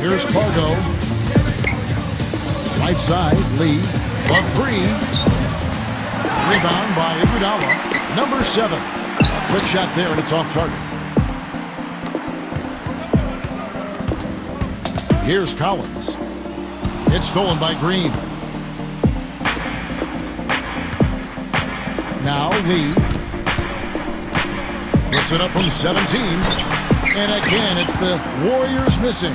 Here's Pargo. Right side, Lee. On three. Rebound by Iguodala. Number 7. Quick shot there, and it's off target. Here's Collins. It's stolen by Green. Now Lee. Puts it up from 17. And again, it's the Warriors missing.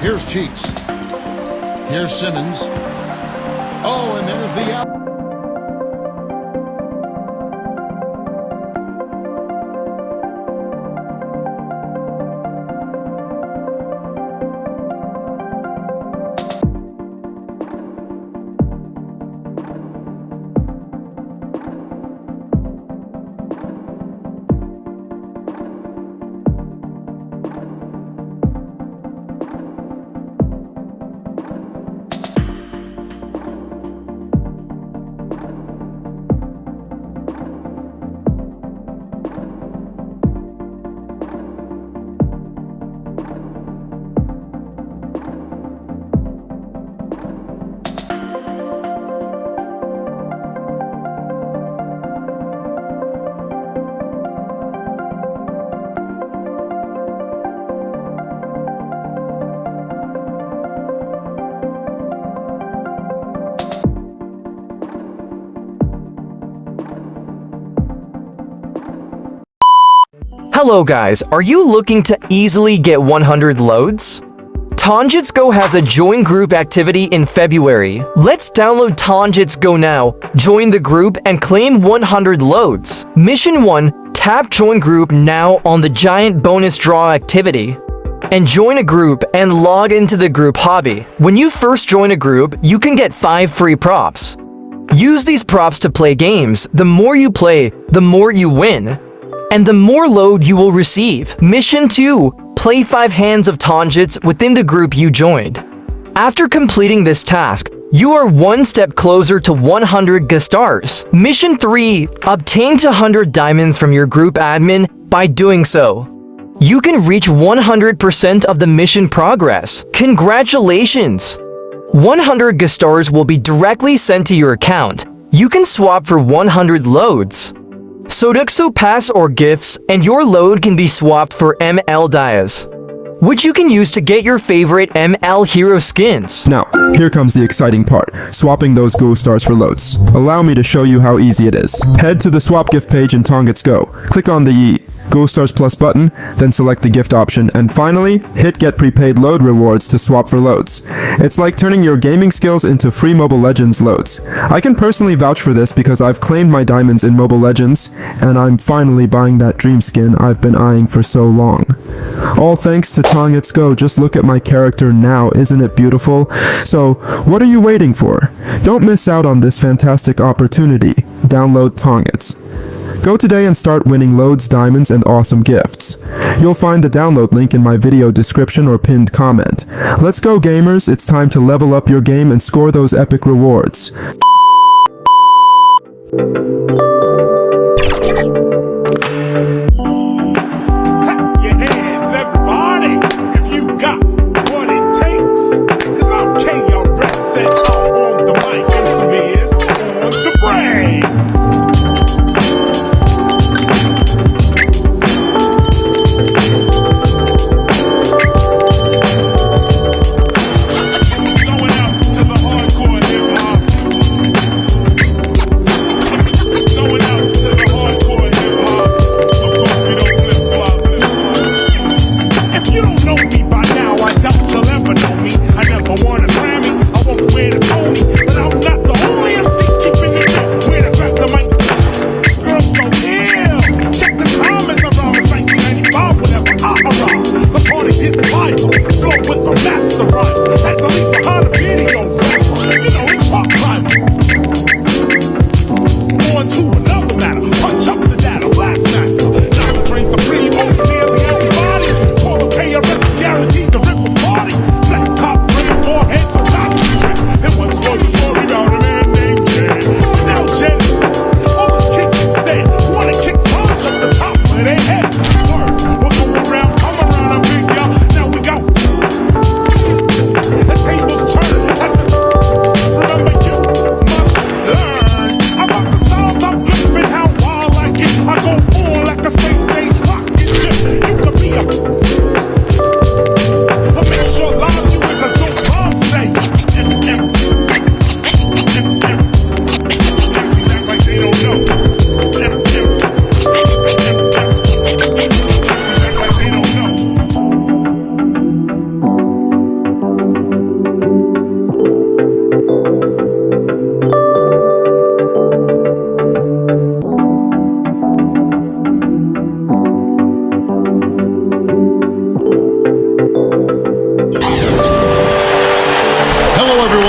Here's Cheeks. Here's Simmons. Oh, and there's the out. Hello guys, are you looking to easily get 100 loads? Tongits Go has a join group activity in February. Let's download Tongits Go now, join the group, and claim 100 loads. Mission 1, tap join group now on the giant bonus draw activity. And join a group and log into the group hobby. When you first join a group, you can get 5 free props. Use these props to play games. The more you play, the more you win. And the more load you will receive. Mission 2. Play 5 hands of Tongits within the group you joined. After completing this task, you are one step closer to 100 stars. Mission 3. Obtain 200 diamonds from your group admin. By doing so, you can reach 100% of the mission progress. Congratulations! 100 stars will be directly sent to your account. You can swap for 100 loads. Sodexo Pass or gifts, and your load can be swapped for ML Dias, which you can use to get your favorite ML hero skins. Now, here comes the exciting part, swapping those Go Stars for loads. Allow me to show you how easy it is. Head to the swap gift page in Tongits Go. Click on the Go Stars Plus button, then select the gift option, and finally, hit Get Prepaid Load Rewards to swap for loads. It's like turning your gaming skills into free Mobile Legends loads. I can personally vouch for this because I've claimed my diamonds in Mobile Legends, and I'm finally buying that dream skin I've been eyeing for so long. All thanks to Tongits Go. Just look at my character now, isn't it beautiful? So, what are you waiting for? Don't miss out on this fantastic opportunity. Download Tongits. Go today and start winning loads, diamonds, and awesome gifts. You'll find the download link in my video description or pinned comment. Let's go gamers, it's time to level up your game and score those epic rewards.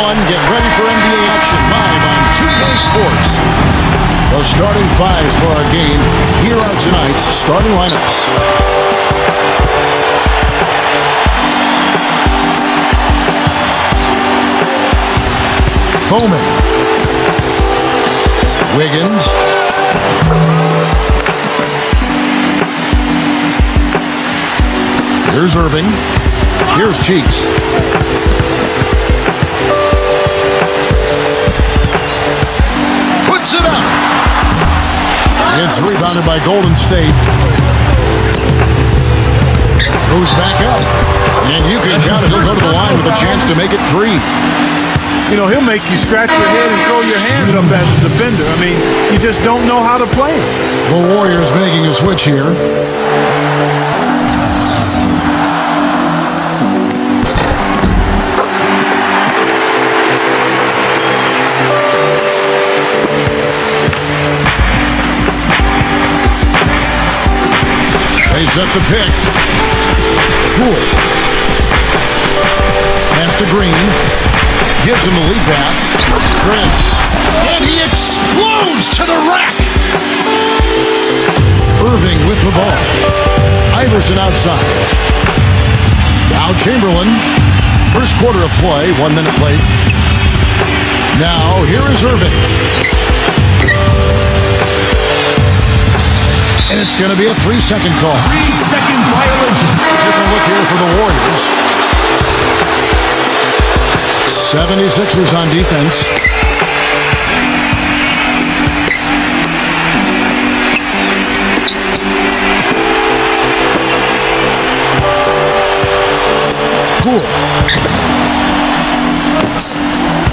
everyone. Get ready for NBA action live on 2K Sports. The starting fives for our game. Here are tonight's starting lineups. Bowman. Wiggins. Here's Irving. Here's Cheeks. Puts it up. It's rebounded by Golden State. Goes back up. And you can count it. He'll go to the line with a chance to make it three. You know, he'll make you scratch your head and throw your hands up as a defender. I mean, you just don't know how to play him. The Warriors making a switch here. They set the pick. Cool. Pass to Green. Gives him the lead pass. Cris. And he explodes to the rack. Irving with the ball. Iverson outside. Now Chamberlain. First quarter of play. 1 minute played. Now here is Irving. And it's going to be a 3-second call. 3-second violation. Different look here for the Warriors. 76ers on defense. Cool.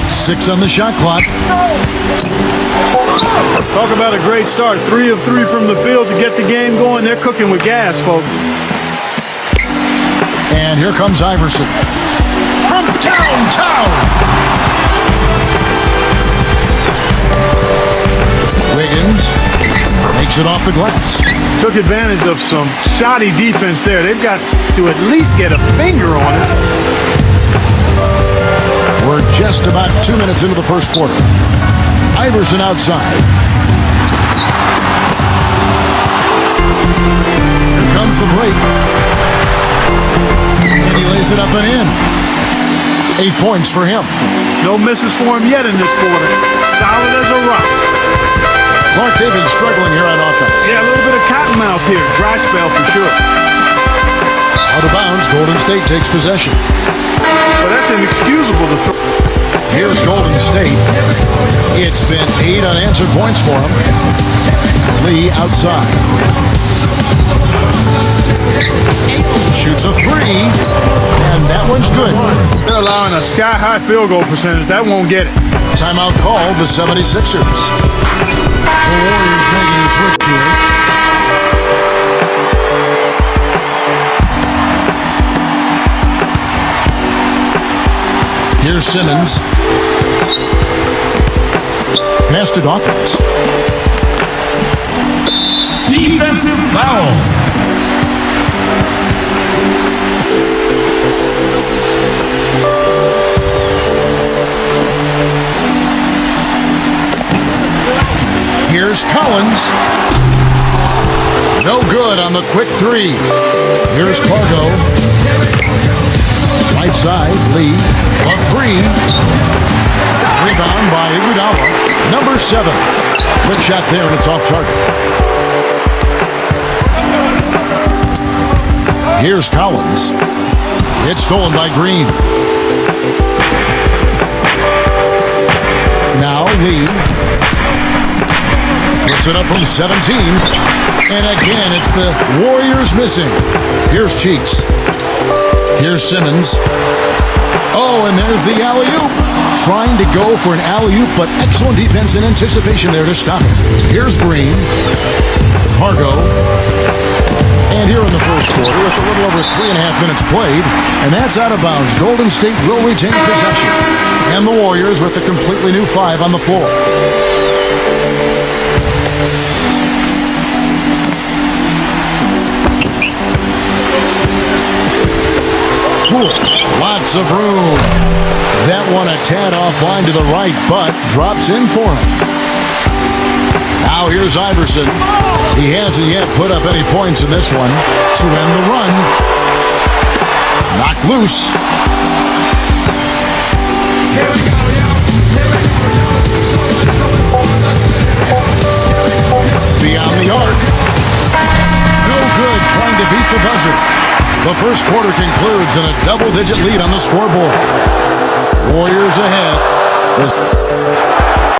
6 on the shot clock. Talk about a great start. 3 of 3 from the field to get the game going. They're cooking with gas, folks. And here comes Iverson. From downtown. Wiggins makes it off the glass. Took advantage of some shoddy defense there. They've got to at least get a finger on it. We're just about 2 minutes into the first quarter. Iverson outside. Here comes the break. And he lays it up and in. 8 points for him. No misses for him yet in this quarter. Solid as a rock. Clark, they've been struggling here on offense. Yeah, a little bit of cottonmouth here. Dry spell for sure. Out of bounds, Golden State takes possession. Well, that's inexcusable to throw. Here's Golden State. It's been 8 unanswered points for him. Lee outside. Shoots a 3, and that one's good. They're allowing a sky-high field goal percentage. That won't get it. Timeout called, the 76ers. The Warriors making a switch here. Here's Simmons. Pass to Dawkins. Defensive foul. Here's Collins. No good on the quick 3. Here's Pargo. Right side, Lee. A 3. Rebound by Iguodala. Number 7. Quick shot there, and it's off target. Here's Collins. It's stolen by Green. Now Lee. Puts it up from 17. And again, it's the Warriors missing. Here's Cheeks. Here's Simmons. Oh, and there's the alley-oop. Trying to go for an alley-oop, but excellent defense and anticipation there to stop it. Here's Green. Pargo. And here in the first quarter, with a little over 3.5 minutes played, and that's out of bounds. Golden State will retain possession. And the Warriors with a completely new 5 on the floor. Poole Lots of room. That one a tad offline to the right, but drops in for him. Now here's Iverson. He hasn't yet put up any points in this one to end the run. Knocked loose. Beyond the arc. No good trying to beat the buzzer. The first quarter concludes in a double-digit lead on the scoreboard. Warriors ahead.